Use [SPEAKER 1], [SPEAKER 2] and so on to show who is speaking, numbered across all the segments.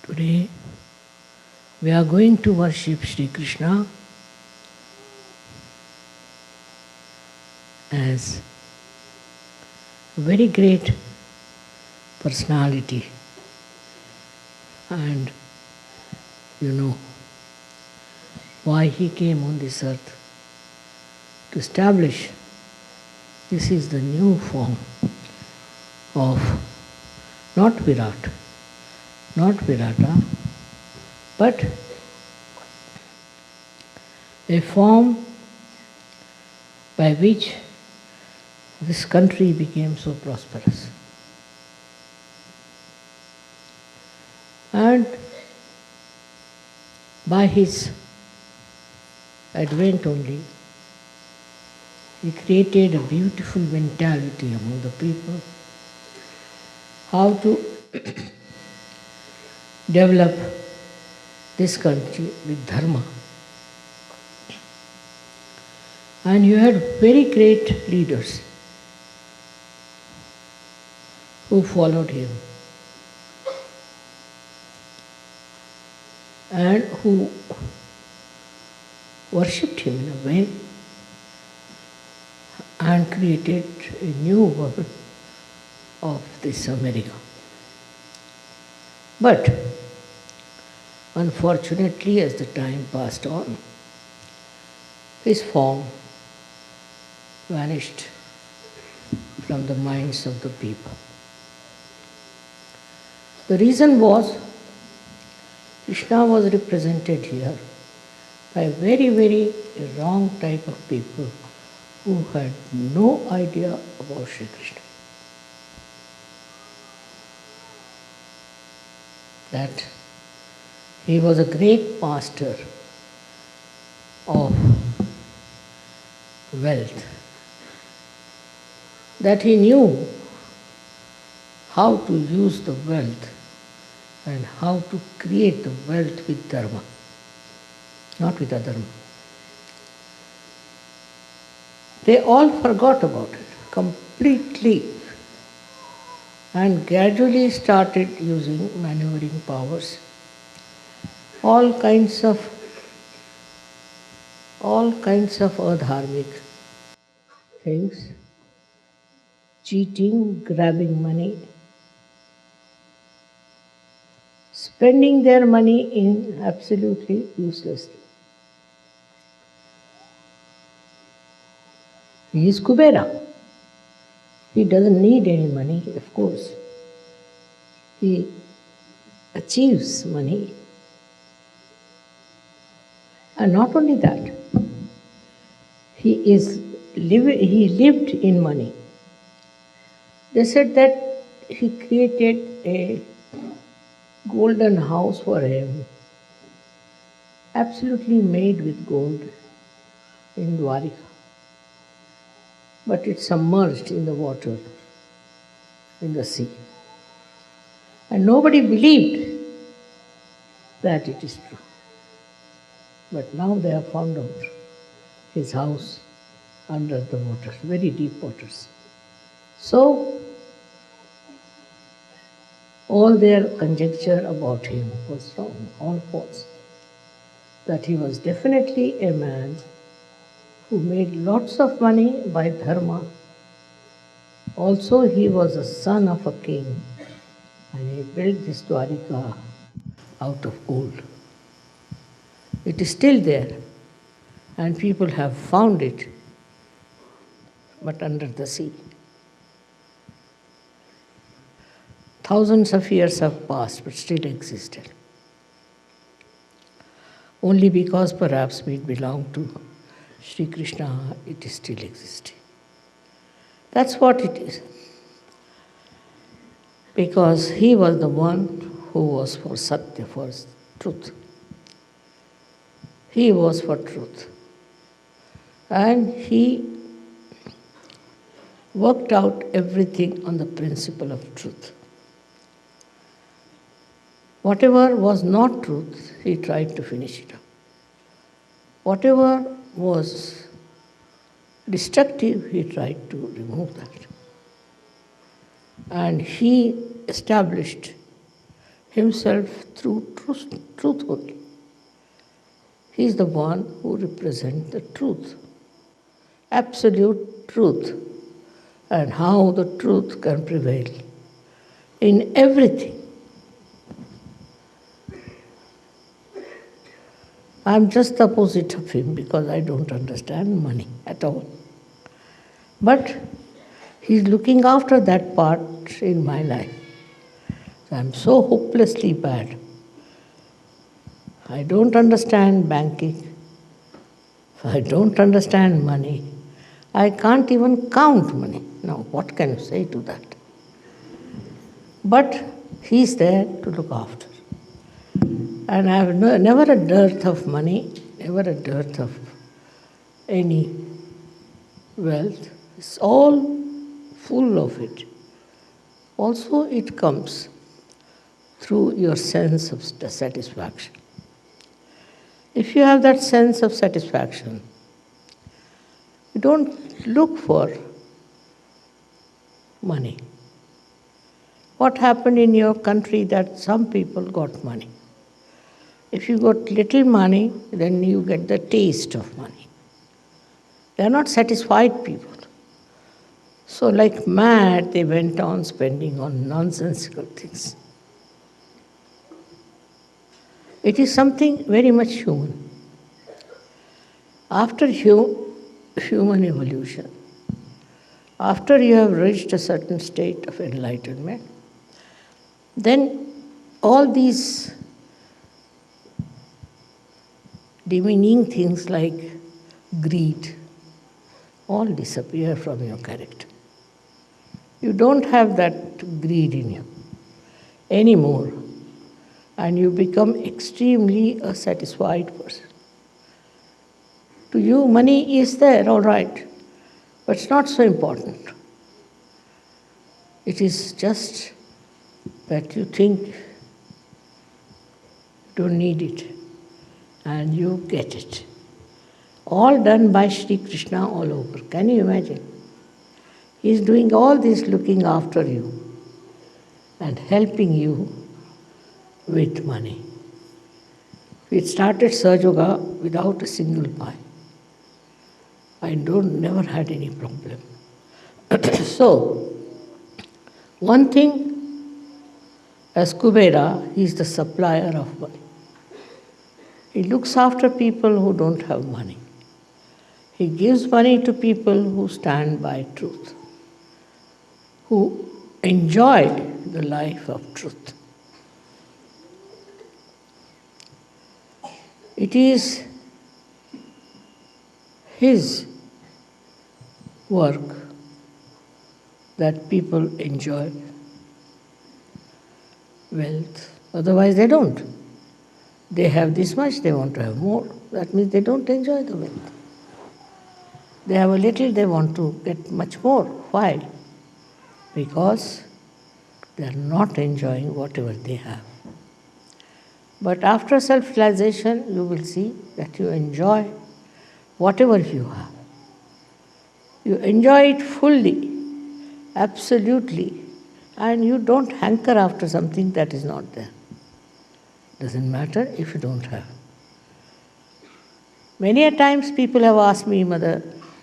[SPEAKER 1] Today we are going to worship Sri Krishna as a very great personality, and you know why he came on this earth to establish this is the new form of not Virat, not Virata, but a form by which this country became so prosperous. And by his advent only, he created a beautiful mentality among the people, how to develop this country with dharma. And you had very great leaders who followed him and who worshipped him in a way and created a new world of this America. But unfortunately, as the time passed on, his form vanished from the minds of the people. The reason was Krishna was represented here by a very, very wrong type of people who had no idea about Sri Krishna. That he was a great master of wealth, that he knew how to use the wealth and how to create the wealth with dharma, not with adharma. They all forgot about it completely and gradually started using maneuvering powers, all kinds of adharmic things, cheating, grabbing money, spending their money in absolutely uselessly. He is Kubera. He doesn't need any money, of course. He achieves money. And not only that, he lived in money. They said that he created a golden house for him, absolutely made with gold in Dwarika. But it's submerged in the water, in the sea. And nobody believed that it is true. But now they have found out his house under the waters, very deep waters. So, all their conjecture about him was wrong, all false. That he was definitely a man who made lots of money by dharma. Also, he was a son of a king, and he built this Dwarika out of gold. It is still there, and people have found it, but under the sea. Thousands of years have passed, but still existed. Only because perhaps we belong to Sri Krishna, it is still existing. That's what it is. Because he was the one who was for Satya, for truth. He was for truth. And he worked out everything on the principle of truth. Whatever was not truth, he tried to finish it up. Whatever was destructive, he tried to remove that. And he established himself through truth only. He is the one who represents the truth, absolute truth, and how the truth can prevail in everything. I'm just the opposite of him because I don't understand money at all. But he's looking after that part in my life. So I'm so hopelessly bad. I don't understand banking. I don't understand money. I can't even count money. Now, what can you say to that? But he's there to look after. And I have never a dearth of money, never a dearth of any wealth. It's all full of it. Also, it comes through your sense of satisfaction. If you have that sense of satisfaction, you don't look for money. What happened in your country that some people got money? If you got little money, then you get the taste of money. They are not satisfied people. So like mad, they went on spending on nonsensical things. It is something very much human. After human evolution, after you have reached a certain state of enlightenment, then all these demeaning things like greed all disappear from your character. You don't have that greed in you anymore, and you become extremely a satisfied person. To you, money is there, all right, but it's not so important. It is just that you think you don't need it, and you get it. All done by Sri Krishna all over. Can you imagine? He is doing all this, looking after you and helping you with money. We started Sahaja Yoga without a single pie. I never had any problem. So, one thing, as Kubera, he is the supplier of money. He looks after people who don't have money. He gives money to people who stand by truth, who enjoy the life of truth. It is his work that people enjoy wealth. Otherwise, they don't. They have this much, they want to have more. That means they don't enjoy the wealth. They have a little, they want to get much more. Why? Because they are not enjoying whatever they have. But after self-realization, you will see that you enjoy whatever you have. You enjoy it fully, absolutely, and you don't hanker after something that is not there. Doesn't matter if you don't have. Many a times people have asked me, Mother,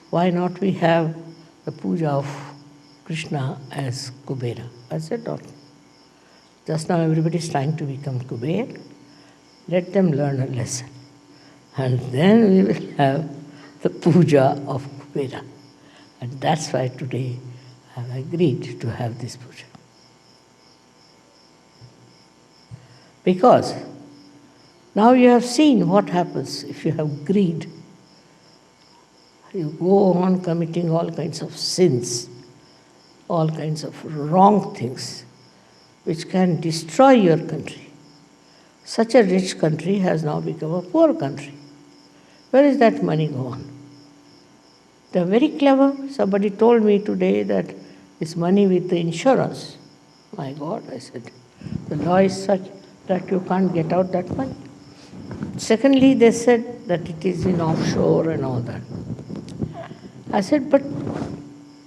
[SPEAKER 1] why not we have the puja of Krishna as Kubera? I said, no. Just now everybody is trying to become Kuber. Let them learn a lesson. And then we will have the puja of Kubera. And that's why today I have agreed to have this puja. Because now you have seen what happens if you have greed. You go on committing all kinds of sins, all kinds of wrong things, which can destroy your country. Such a rich country has now become a poor country. Where is that money gone? They are very clever. Somebody told me today that this money with the insurance. My God, I said, the law is such that you can't get out that money. Secondly, they said that it is in offshore and all that. I said, but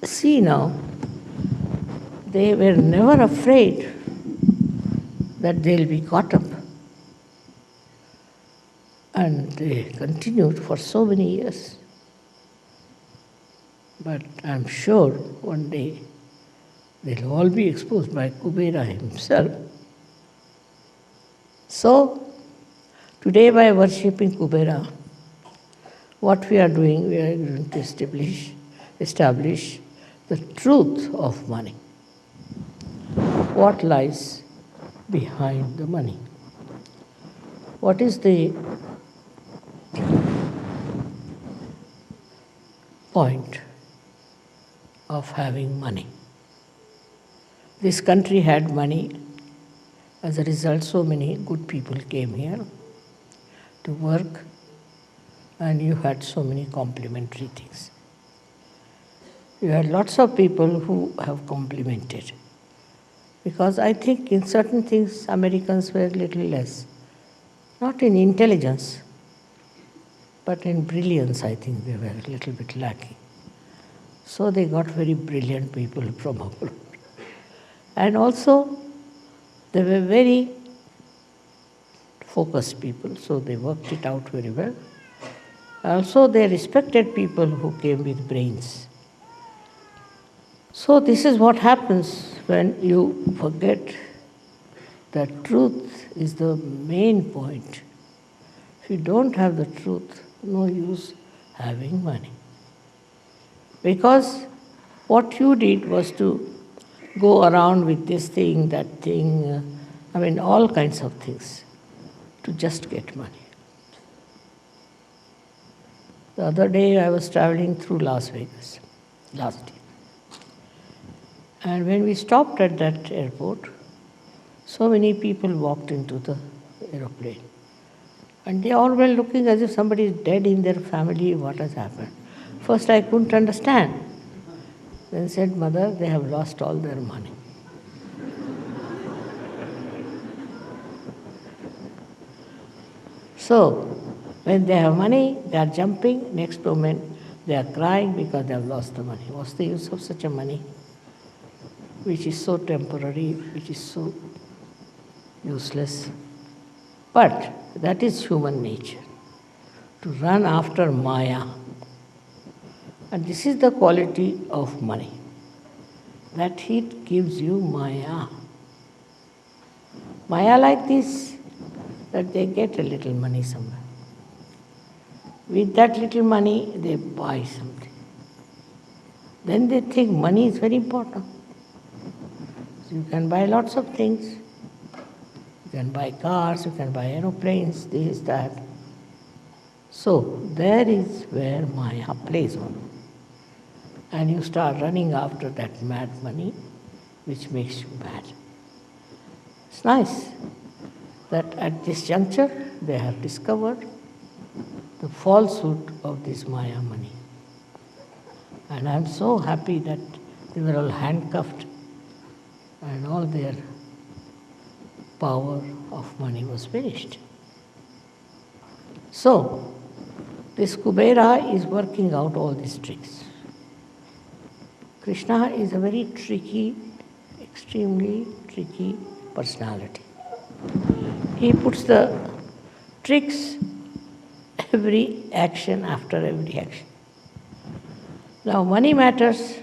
[SPEAKER 1] see now, they were never afraid that they'll be caught up. And they continued for so many years. But I'm sure one day they'll all be exposed by Kubera himself. So, today by worshipping Kubera, what we are doing, we are going to establish the truth of money. What lies behind the money? What is the point of having money? This country had money. As a result, so many good people came here to work, and you had so many complementary things. You had lots of people who have complimented. Because I think in certain things Americans were a little less. Not in intelligence, but in brilliance I think they were a little bit lacking. So they got very brilliant people from abroad. And also they were very focused people, so they worked it out very well. Also they respected people who came with brains. So this is what happens when you forget that truth is the main point. If you don't have the truth, no use having money. Because what you did was to go around with this thing, that thing, all kinds of things to just get money. The other day I was traveling through Las Vegas, last year. And when we stopped at that airport, so many people walked into the aeroplane. And they all were looking as if somebody is dead in their family, what has happened. First I couldn't understand. Then said, Mother, they have lost all their money. So, when they have money, they are jumping. Next moment, they are crying because they have lost the money. What's the use of such a money, which is so temporary, which is so useless? But that is human nature, to run after Maya. And this is the quality of money, that it gives you Maya. Maya like this, that they get a little money somewhere. With that little money, they buy something. Then they think money is very important. So you can buy lots of things. You can buy cars, you can buy aeroplanes, this, that. So there is where Maya plays on. And you start running after that mad money, which makes you mad. It's nice that at this juncture they have discovered the falsehood of this Maya money. And I'm so happy that they were all handcuffed and all their power of money was finished. So, this Kubera is working out all these tricks. Krishna is a very tricky, extremely tricky personality. He puts the tricks every action after every action. Now, money matters,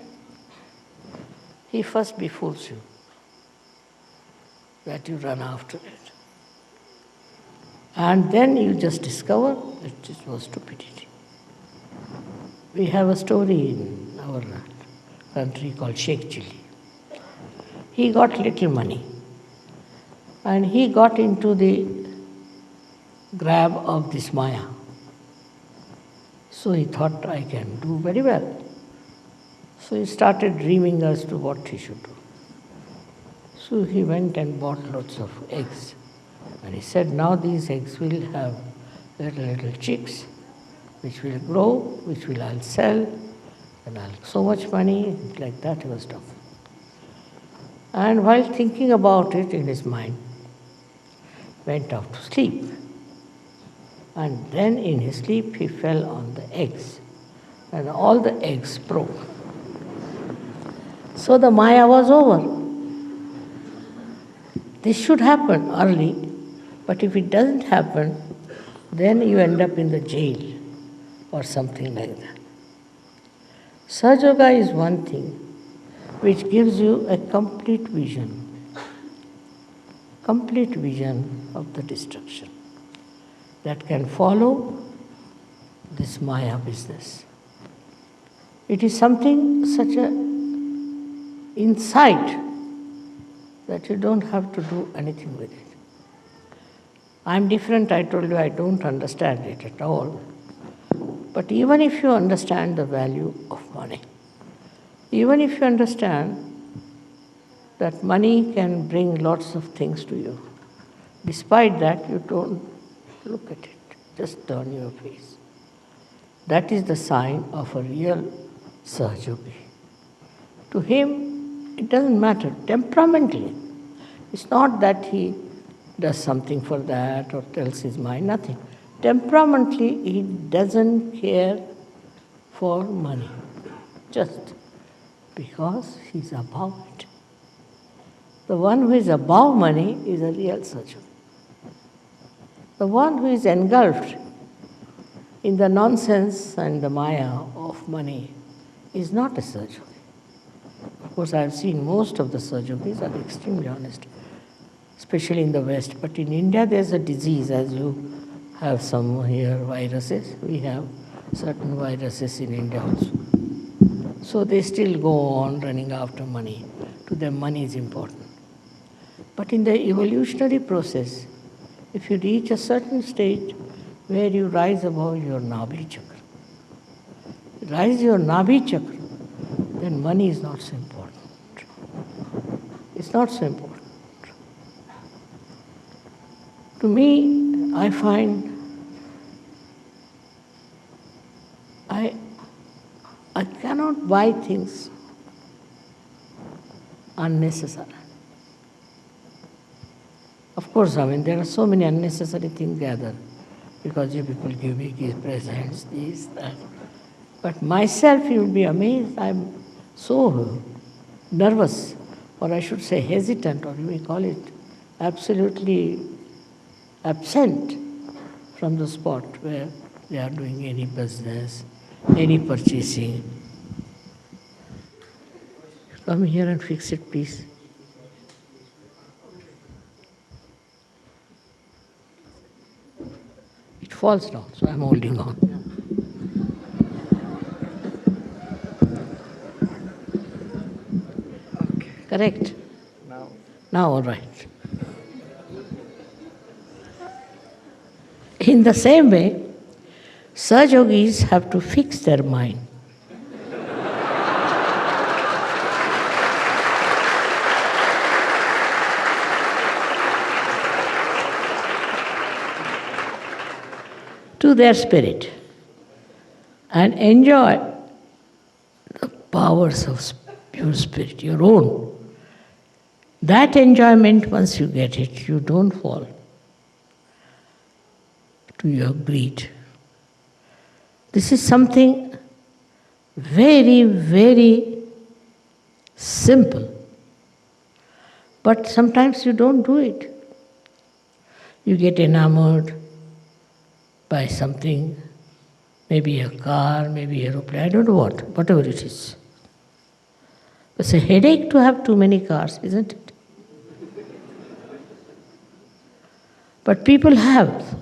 [SPEAKER 1] he first befools you, that you run after it. And then you just discover that it was stupidity. We have a story in our country called Sheikh Chili. He got little money and he got into the grab of this Maya. So he thought, I can do very well. So he started dreaming as to what he should do. So he went and bought lots of eggs. And he said, now these eggs will have little chicks, which will grow, which will I'll sell, and I'll have so much money, like that he was talking. And while thinking about it in his mind, went off to sleep. And then in his sleep he fell on the eggs, and all the eggs broke. So the Maya was over. This should happen early, but if it doesn't happen, then you end up in the jail or something like that. Sahaja Yoga is one thing which gives you a complete vision of the destruction that can follow this Maya business. It is something such a insight that you don't have to do anything with it. I'm different, I told you, I don't understand it at all. But even if you understand the value of money, even if you understand that money can bring lots of things to you, despite that you don't look at it, just turn your face. That is the sign of a real Sahajogi. To him, it doesn't matter temperamentally. It's not that he does something for that or tells his mind, nothing. Temperamentally, he doesn't care for money, just because he's above it. The one who is above money is a real Sahajogi. The one who is engulfed in the nonsense and the Maya of money is not a Sahajogi. Of course, I have seen most of the Sahajogis are extremely honest, especially in the West. But in India, there's a disease, as you have some here viruses. We have certain viruses in India also. So they still go on running after money. To them, money is important. But in the evolutionary process, if you reach a certain stage where you rise above your Nabhi chakra, rise your Nabhi chakra, then money is not so important. It's not so important. To me, I find I cannot buy things unnecessary. Of course, there are so many unnecessary things gathered because you people give me gift presents, this, that. But myself, you will be amazed, I'm so nervous, or I should say hesitant, or you may call it absolutely absent from the spot where they are doing any business, any purchasing. Come here and fix it, please. It falls down, so I'm holding on.
[SPEAKER 2] Okay.
[SPEAKER 1] Correct? Now all right. In the same way, Sahajogis have to fix their mind. To their spirit and enjoy the powers of your spirit, your own. That enjoyment, once you get it, you don't fall to your greed. This is something very, very simple. But sometimes you don't do it. You get enamored by something, maybe a car, maybe an aeroplane, I don't know what, whatever it is. It's a headache to have too many cars, isn't it? But people have.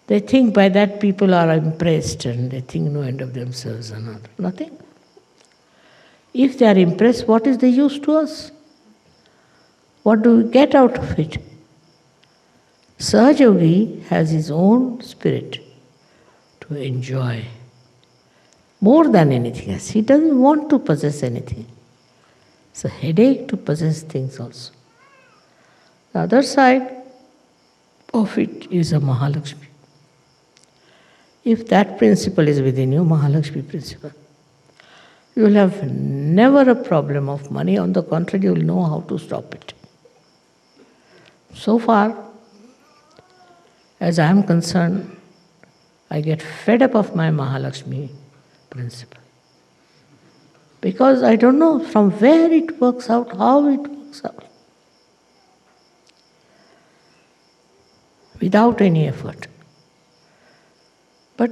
[SPEAKER 1] They think by that people are impressed and they think no end of themselves and nothing. If they are impressed, what is the use to us? What do we get out of it? Sahajogi has his own spirit to enjoy more than anything else. He doesn't want to possess anything. It's a headache to possess things also. The other side of it is a Mahalakshmi. If that principle is within you, Mahalakshmi principle, you will have never a problem of money. On the contrary, you will know how to stop it. So far, as I am concerned, I get fed up of my Mahalakshmi principle. Because I don't know from where it works out, how it works out. without any effort. But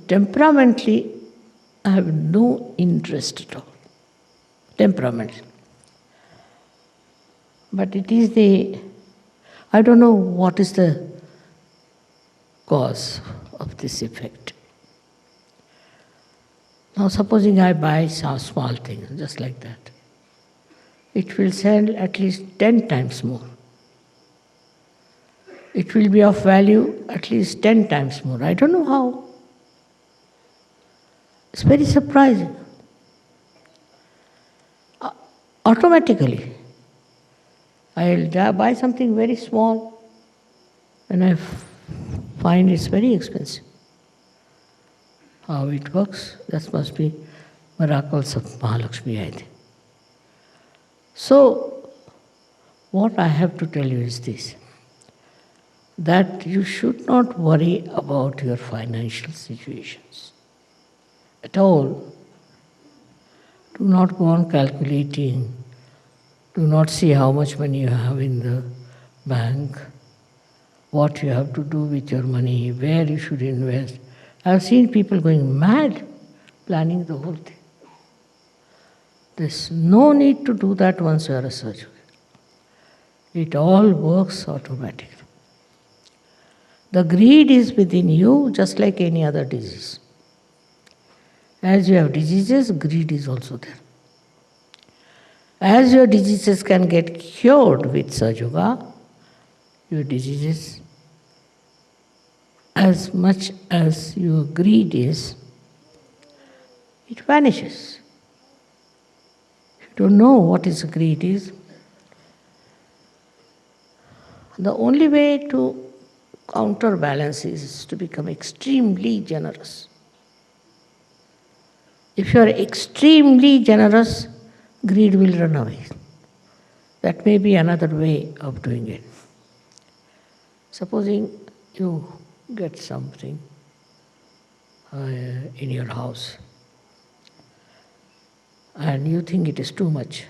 [SPEAKER 1] temperamentally, I have no interest at all. Temperamentally. But it is I don't know what is the cause of this effect. Now supposing I buy some small thing, just like that. It will sell at least 10 times more. It will be of value at least 10 times more. I don't know how. It's very surprising. Automatically, I'll buy something very small and I find it's very expensive. How it works, that must be miracles of Mahalakshmi, I think. So, what I have to tell you is this, that you should not worry about your financial situations at all. Do not go on calculating. Do not see how much money you have in the bank, what you have to do with your money, where you should invest. I've seen people going mad planning the whole thing. There's no need to do that once you are a surgeon. It all works automatically. The greed is within you just like any other disease. As you have diseases, greed is also there. As your diseases can get cured with Sahaja Yoga, your diseases, as much as your greed is, it vanishes. If you don't know what is greed is, the only way to counterbalance is to become extremely generous. If you are extremely generous, greed will run away. That may be another way of doing it. Supposing you get something in your house and you think it is too much.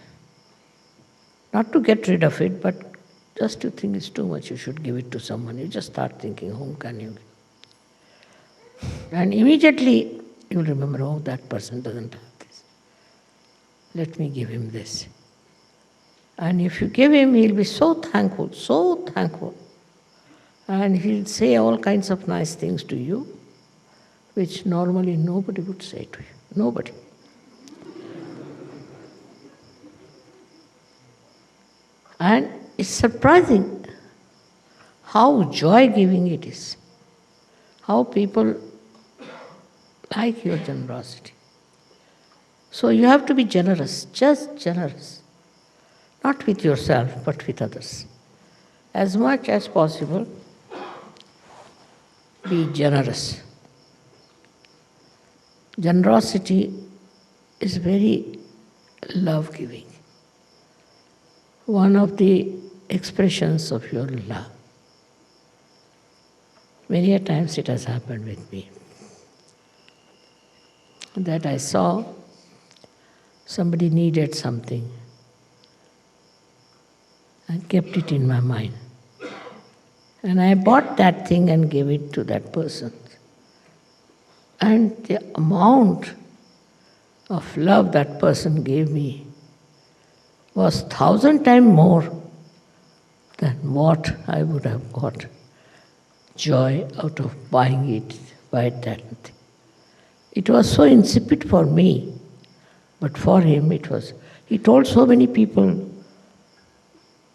[SPEAKER 1] Not to get rid of it, but just to think it's too much, you should give it to someone. You just start thinking, whom can you give? And immediately you'll remember, oh, that person doesn't have this. Let me give him this. And if you give him, he'll be so thankful. And he'll say all kinds of nice things to you, which normally nobody would say to you. Nobody. And it's surprising how joy-giving it is. How people like your generosity. So you have to be generous, just generous. Not with yourself, but with others. As much as possible, be generous. Generosity is very love-giving. One of the expressions of your love. Many a times it has happened with me. That I saw somebody needed something and kept it in my mind. And I bought that thing and gave it to that person. And the amount of love that person gave me was 1,000 times more than what I would have got joy out of buying that thing. It was so insipid for me, but for him it was. He told so many people,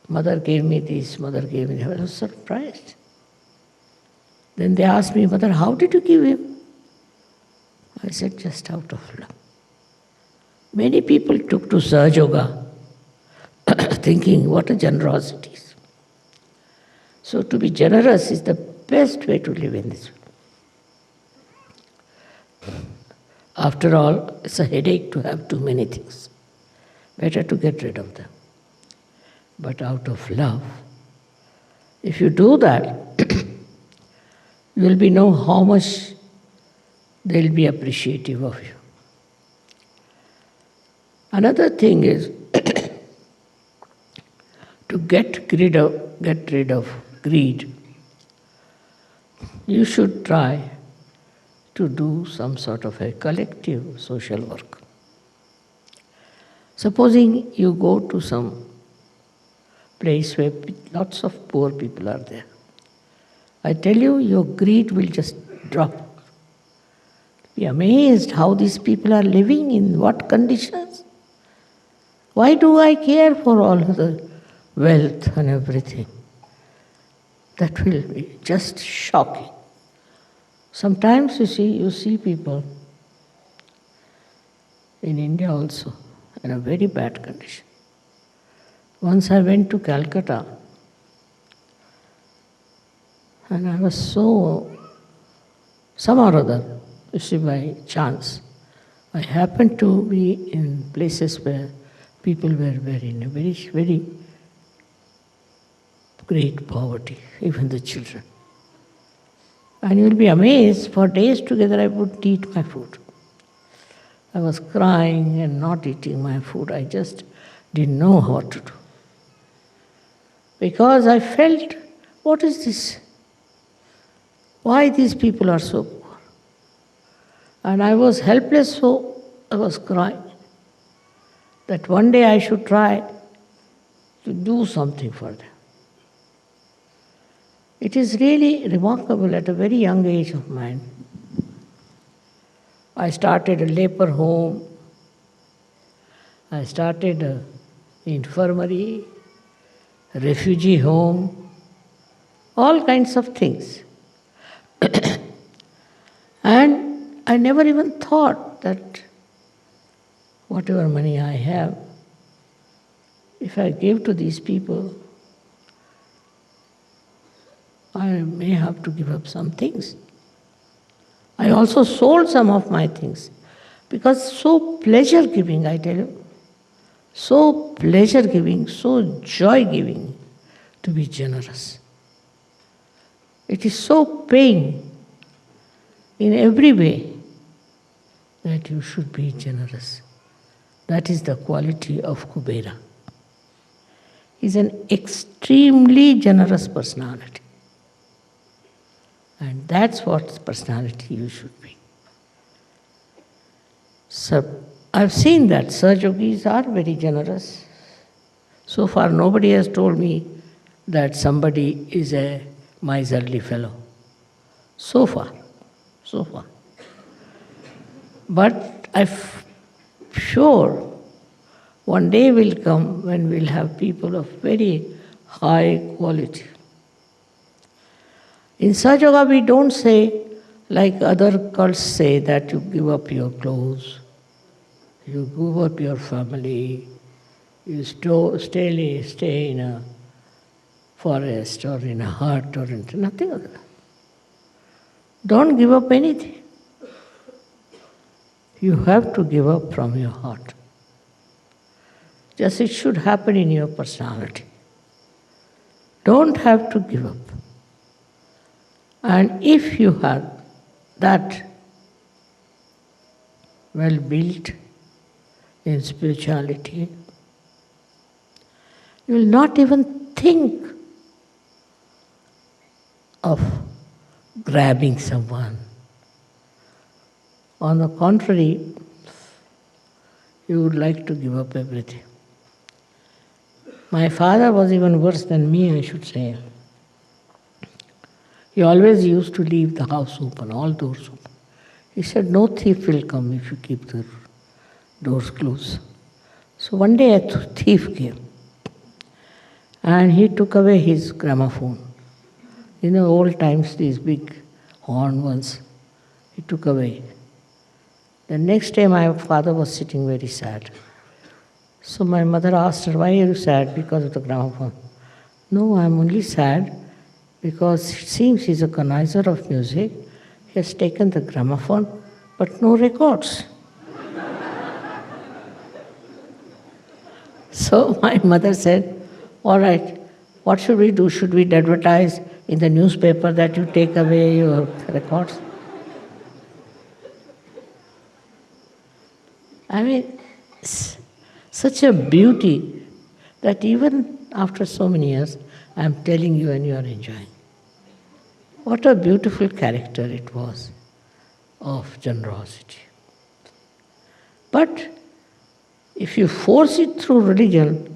[SPEAKER 1] mother gave me this, mother gave me that. I was surprised. Then they asked me, Mother, how did you give him? I said, just out of love. Many people took to Sahaja Yoga thinking what a generosity is. So to be generous is the best way to live in this world. After all, it's a headache to have too many things. Better to get rid of them. But out of love, if you do that, you will know how much they'll be appreciative of you. Another thing is to get rid of greed. you should try to do some sort of a collective social work. Supposing you go to some place where lots of poor people are there. I tell you, your greed will just drop. Be amazed how these people are living, in what conditions. Why do I care for all the wealth and everything? That will be just shocking. Sometimes you see people in India also in a very bad condition. Once I went to Calcutta and I was some or other, you see, by chance, I happened to be in places where people were in a very, very great poverty, even the children. And you will be amazed, for days together I wouldn't eat my food. I was crying and not eating my food. I just didn't know what to do. Because I felt, what is this? Why these people are so poor? And I was helpless, so I was crying. That one day I should try to do something for them. It is really remarkable at a very young age of mine. I started a leper home. I started an infirmary, a refugee home, all kinds of things. And I never even thought that whatever money I have, if I give to these people, I may have to give up some things. I also sold some of my things because so pleasure-giving, I tell you, so pleasure-giving, so joy-giving to be generous. It is so paying in every way that you should be generous. That is the quality of Kubera. He is an extremely generous personality. And that's what personality you should be. So I've seen that Sahajogis are very generous. So far nobody has told me that somebody is a miserly fellow. So far. But I'm sure one day will come when we'll have people of very high quality. In Sahaja we don't say, like other cults say, that you give up your clothes, you give up your family, you stay in a forest or in a hut or in nothing of that. Don't give up anything. You have to give up from your heart. Just it should happen in your personality. Don't have to give up. And if you have that well built in spirituality, you will not even think of grabbing someone. On the contrary, you would like to give up everything. My father was even worse than me, I should say. He always used to leave the house open, all doors open. He said, no thief will come if you keep the doors closed. So one day a thief came and he took away his gramophone. In the old times, these big horn ones, he took away. The next day my father was sitting very sad. So my mother asked her, why are you sad? Because of the gramophone. No, I'm only sad because it seems he's a connoisseur of music. He has taken the gramophone, but no records. So my mother said, all right, what should we do? Should we advertise in the newspaper that you take away your records? I mean, such a beauty that even after so many years, I'm telling you and you are enjoying. What a beautiful character it was of generosity. But if you force it through religion,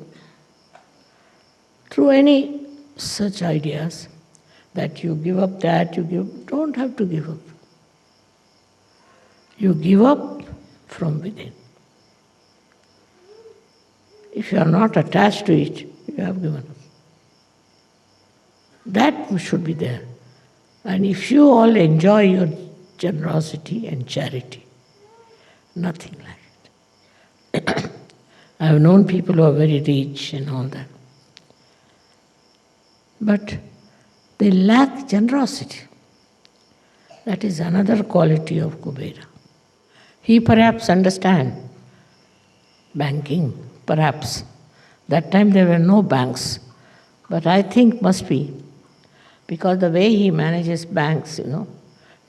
[SPEAKER 1] through any such ideas, that you give up that, don't have to give up. You give up from within. If you are not attached to it, you have given up. That should be there. And if you all enjoy your generosity and charity, nothing like it. I have known people who are very rich and all that. But they lack generosity. That is another quality of Kubera. He perhaps understands banking, perhaps. That time there were no banks. But I think must be, because the way he manages banks,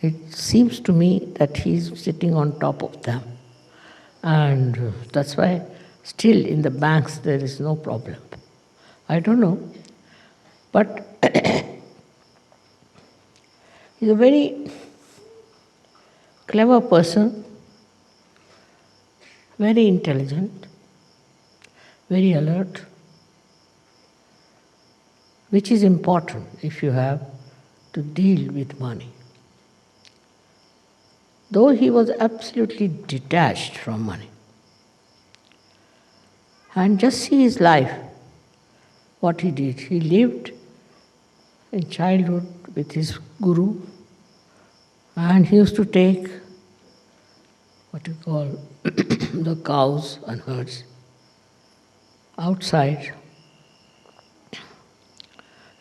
[SPEAKER 1] it seems to me that he's sitting on top of them. And that's why still in the banks there is no problem. I don't know. But he's a very clever person, very intelligent, very alert, which is important if you have to deal with money. Though he was absolutely detached from money. And just see his life, what he did. He lived in childhood with his guru, and he used to take what you call the cows and herds outside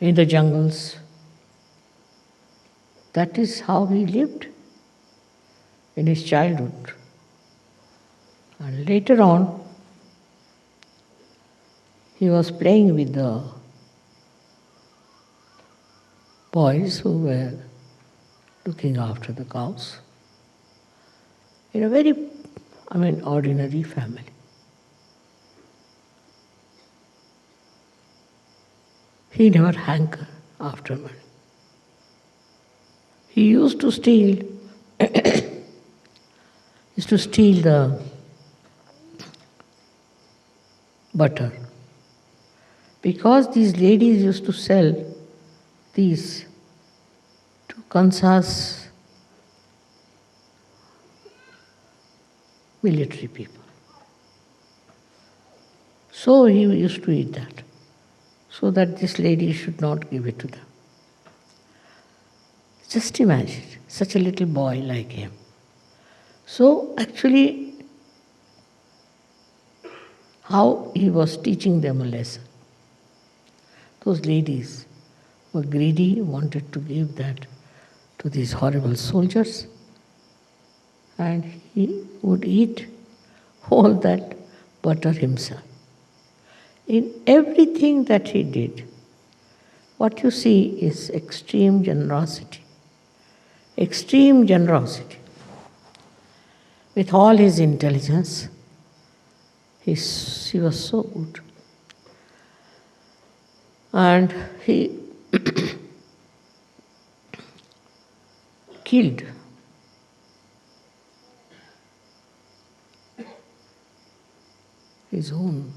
[SPEAKER 1] in the jungles. That is how he lived in his childhood. And later on, he was playing with the boys who were looking after the cows in a very, ordinary family. He never hankered after money. He used to steal the butter. Because these ladies used to sell these to Kansas military people. So he used to eat that, so that this lady should not give it to them. Just imagine, such a little boy like him. So actually, how he was teaching them a lesson. Those ladies were greedy, wanted to give that to these horrible soldiers, and he would eat all that butter himself. In everything that he did, what you see is extreme generosity. Extreme generosity. With all his intelligence, he was so good. And he killed his own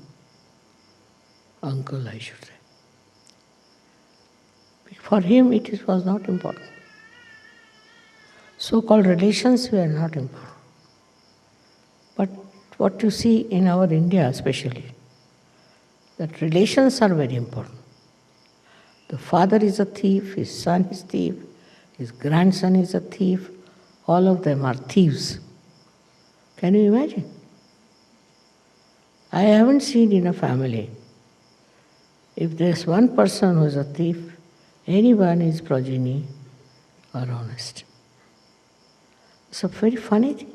[SPEAKER 1] uncle, I should say. For him, it was not important. So-called relations were not important. But what you see in our India especially, that relations are very important. The father is a thief, his son is a thief, his grandson is a thief, all of them are thieves. Can you imagine? I haven't seen in a family, if there's one person who is a thief, anyone is progeny or honest. It's a very funny thing.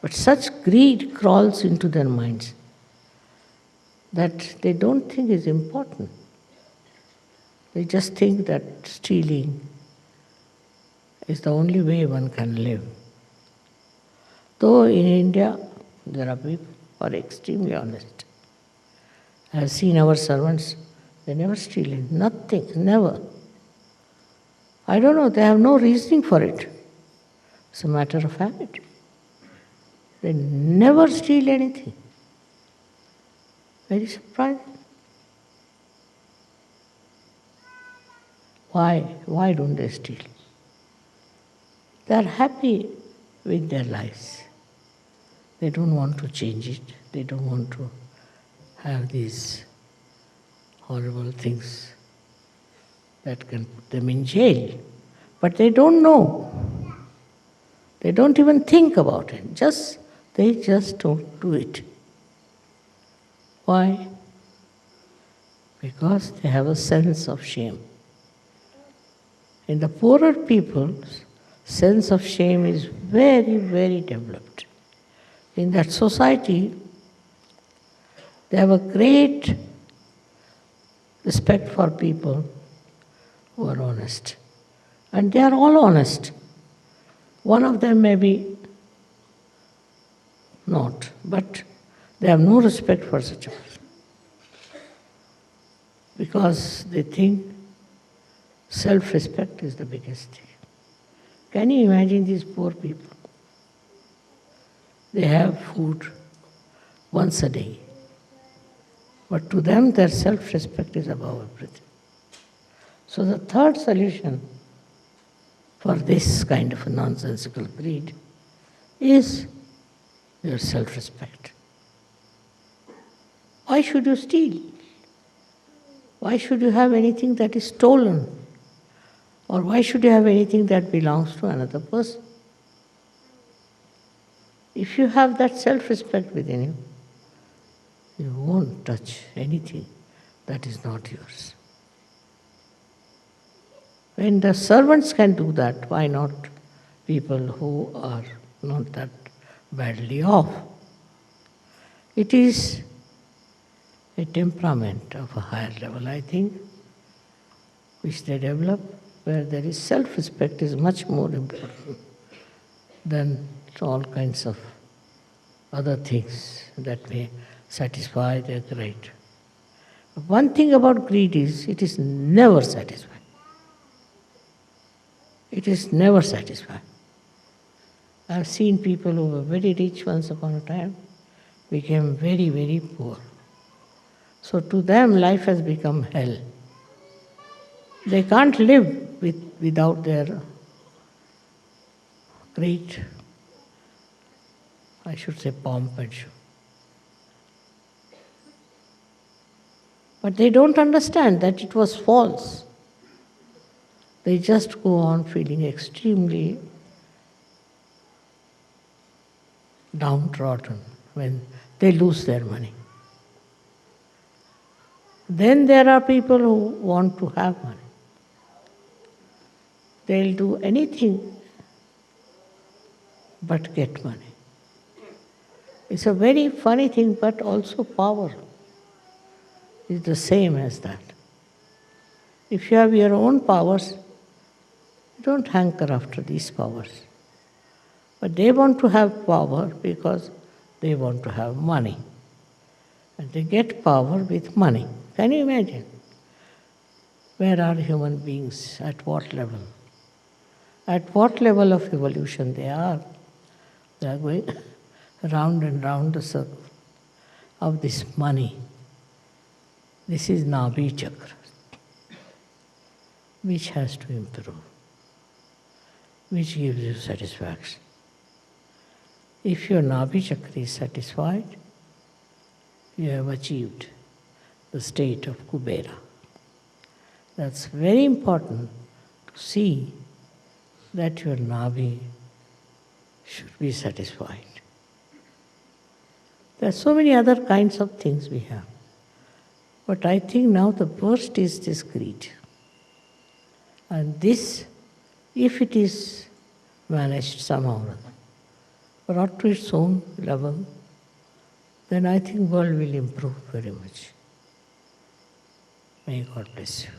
[SPEAKER 1] But such greed crawls into their minds that they don't think is important. They just think that stealing is the only way one can live. Though in India, there are people who are extremely honest. I have seen our servants, they never steal nothing, never. I don't know, they have no reasoning for it. It's a matter of habit. They never steal anything. Very surprising. Why? Why don't they steal? They are happy with their lives. They don't want to change it. They don't want to have these horrible things that can put them in jail. But they don't know. They don't even think about it. They just don't do it. Why? Because they have a sense of shame. In the poorer people, sense of shame is very, very developed. In that society, they have a great respect for people who are honest. And they are all honest. One of them may be not, but they have no respect for such a person. Because they think self-respect is the biggest thing. Can you imagine these poor people? They have food once a day. But to them, their self-respect is above everything. So the third solution for this kind of a nonsensical greed is your self-respect. Why should you steal? Why should you have anything that is stolen? Or why should you have anything that belongs to another person? If you have that self-respect within you, you won't touch anything that is not yours. When the servants can do that, why not people who are not that badly off? It is a temperament of a higher level, I think, which they develop, where there is self-respect is much more important than all kinds of other things that may satisfy their greed. One thing about greed is it is never satisfied. It is never satisfied. I have seen people who were very rich once upon a time became very, very poor. So to them, life has become hell. They can't live without their great, I should say, pomp and show. But they don't understand that it was false. They just go on feeling extremely downtrodden when they lose their money. Then there are people who want to have money. They'll do anything but get money. It's a very funny thing, but also power is the same as that. If you have your own powers, you don't hanker after these powers. But they want to have power because they want to have money. And they get power with money. Can you imagine? Where are human beings? At what level? At what level of evolution they are? They are going round and round the circle of this money. This is Nabhi Chakra, which has to improve, which gives you satisfaction. If your Nabhi Chakra is satisfied, you have achieved the state of Kubera. That's very important to see that your Nabhi should be satisfied. There are so many other kinds of things we have. But I think now the worst is this greed. And this, if it is managed somehow or other, brought to its own level, then I think world will improve very much. May God bless you.